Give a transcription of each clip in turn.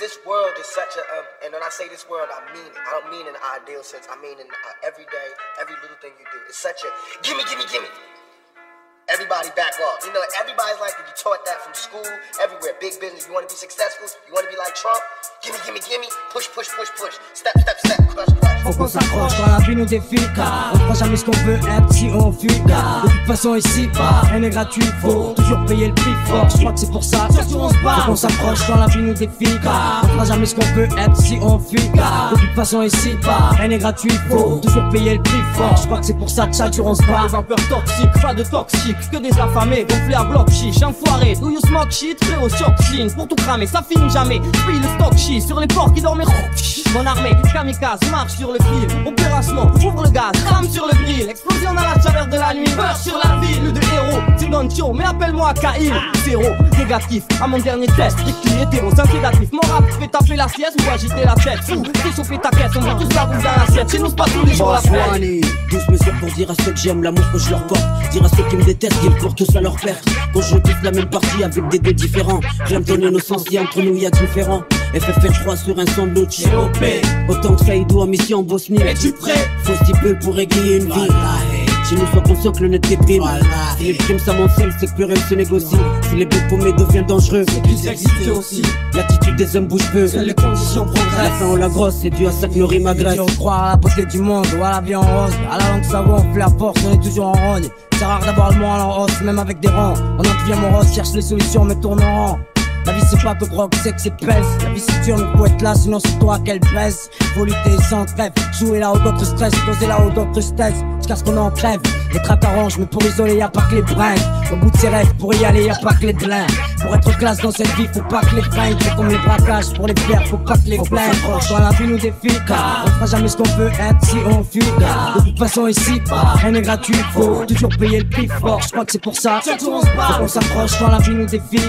this world is such a, and when I say this world, I mean it. I don't mean in an ideal sense. I mean in every day, every little thing you do. It's such a gimme, gimme, gimme. Everybody back off. You know, everybody's like that. You taught that from school, everywhere. Big business. You want to be successful? You want to be like Trump? Gimme, gimme, gimme. Push, push, push, push. Step, step, step. Crush, crush. Faut qu'on s'accroche quand la vie nous défie. On fera jamais ce qu'on veut être si on fuit. De toute façon ici, rien n'est gratuit. Faut toujours payer le prix fort. Je crois que c'est pour ça. Surtout on se bat. Faut qu'on s'accroche quand la vie nous défie. On fera jamais ce qu'on veut être si on fuit. De toute façon ici, rien n'est gratuit. Faut toujours payer le prix fort. Je crois que c'est pour ça que chaque jour on se bat. Des vapeurs toxiques, pas de toxiques, que des affamés, gonflés à bloc chiche, enfoiré. Do you smoke shit, frérot, surchine. Pour tout cramer, ça finit jamais. J'pille le stock shit sur les ports qui dormaient. Mon armée, kamikaze, marche sur le fil. Opération, ouvre le gaz, crame sur le grill. Explosion dans la chaleur de la nuit, beurre sur la ville de héros. C'est Goncho, mais appelle-moi Kaïl. Zéro, négatif, à mon dernier test. Strictly hétéro, c'est sédatif. Mon rap fait taper la sieste ou agiter la tête. Fou, fais chauffer ta caisse, on va tous la boule dans l'assiette. Chez nous, c'est pas tous les jours la fête. 12 mesures pour dire à ceux que j'aime l'amour que je leur porte. Dire à ceux qui me détestent qu'ils courent tous à leur perte. Quand je kiffe la même partie avec des deux différents. J'aime ton innocence, si entre nous y a différents. FFL3 sur un sandwich GOP. Autant que Saïdou en mission en Bosnie. Es-tu prêt? Faut si peu pour régler une vie. Chez nous, soit conscient que le net déprime. Si les primes s'amoncellent, c'est que plus rien se négocie. Si les bouts paumés deviennent dangereux, c'est qu'ils existent aussi. L'attitude des hommes bouge peu. Seules les conditions progressent. La fin on la grosse, c'est dû à ça que nos rimes agressent. On croit à la beauté du monde ou à la vie en rose. À la langue savon, on fait la force, on est toujours en rogne. C'est rare d'avoir le moral en hausse, même avec des rangs. On en devient morose, cherche les solutions, mais tourne en rang. La vie c'est pas que grog, c'est que c'est pèse. La vie c'est dur, mais faut être là, sinon c'est toi qu'elle pèse. Faut lutter sans trêve, jouer là où d'autres stressent, doser là où d'autres stressent. Jusqu'à ce qu'on en crève. Les tracks arrangent, mais pour isoler y'a pas que les brins. Au bout de ses rêves, pour y aller y'a pas que les blins. Pour être classe dans cette vie, faut pas que les fringues. C'est comme les braquages, pour les faire, faut pas que les plaintes. Quand la vie nous défie, on fera jamais ce qu'on veut être si on fuit. De toute façon ici, rien n'est gratuit, faut toujours payer le prix fort. Je crois que c'est pour ça qu'on s'approche quand la vie nous défie.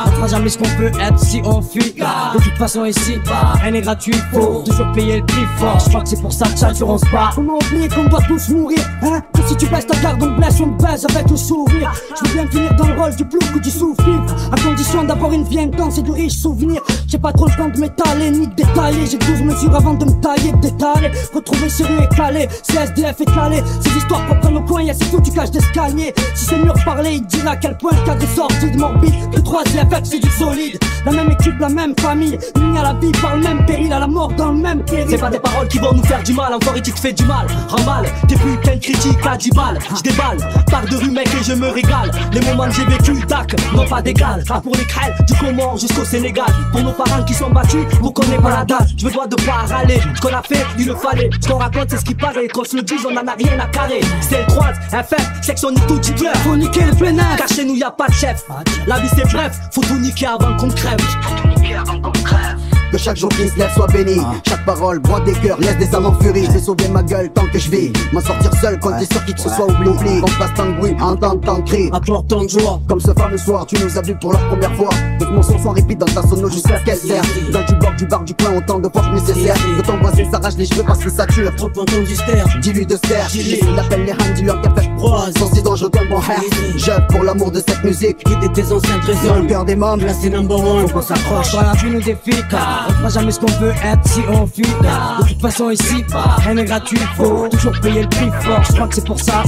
On fera jamais ce qu'on veut être si on fuit. De toute façon ici, rien n'est gratuit, faut toujours payer le prix fort. Je crois que c'est pour ça que chaque jour on se bat. Comment oublier qu'on doit tous mourir, hein? Que si tu baisses ta garde, on te blesse, on te baise avec le sourire. Je veux bien finir dans le rôle du plouc ou du souffle, à condition d'avoir une vie intense et de riches souvenirs. J'ai pas trop le temps de m'étaler ni de détailler. J'ai 12 mesures avant de me tailler, de détaler. Retrouver ses rues écalées, CSDF étalé. Ces histoires propres dans nos coins, y'a ces fous du cache d'escalier. Si ces murs parlaient, ils diraient à quel point le cadre est sordide, morbide. Que 3ZFF c'est du solide. La même équipe, la même famille, unis à la vie par le même péril, à la mort dans le même péril. C'est pas des paroles qui vont nous faire du mal, encore et tu te fais du mal. Remballe, tes putains de critiques à 10 balles. J'déballe, par de rue mec et je me régale. Les moments que j'ai vécu, tac, non pas d'égal. Pas pour les crêles, du Comore jusqu'au Sénégal. Pour nos parents qui sont battus, vous connaissez pas la date. Je me dois de pas râler, ce qu'on a fait, il le fallait. Ce qu'on raconte c'est ce qui paraît, qu'on se le dise, on en a rien à carrer. C'est le 3, FF, section ni tout du cœur. Faut niquer le plein air, car chez nous y a pas de chef. La vie c'est bref, faut tout niquer avant qu'on crève. Que chaque jour qui se lève soit béni. Chaque parole broie des cœurs, laisse des âmes en furie. Je vais sauver ma gueule tant que je vis. M'en sortir seul, compter sur qui que ce soit oublie. Qu'on fasse tant de bruit, entendre tant de cris, apporte tant de joie. Comme ce fameux soir, tu nous as vus pour la première fois. Que mon son s'en répète dans ta sono jusqu'à ce qu'elle sert. Dans du bord du bar du coin, autant de force nécessaire. Que ton voisin s'arrache les cheveux parce que ça tue. Trop longtemps du ster, dis-lui de ster. Il appelle les hands, dis-leur qu'elle fait froid. Sans si dangereux comme mon hair. J'œuvre pour l'amour de cette musique. Quitter tes anciens trésors, dans le cœur des membres, là c'est number one. Faut qu'on s'accroche quand la vie nous défie. On fera jamais ce qu'on veut être si on fuit. De toute façon ici, rien n'est gratuit, faut toujours payer le prix fort. Je crois que c'est pour ça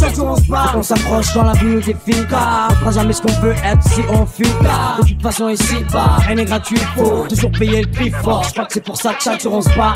qu'on s'approche quand la vie nous défie. On fera jamais ce qu'on veut être si on fuit. De toute façon ici, rien n'est gratuit, faut toujours payer le prix fort. Je crois que c'est pour ça que chaque jour on se bat.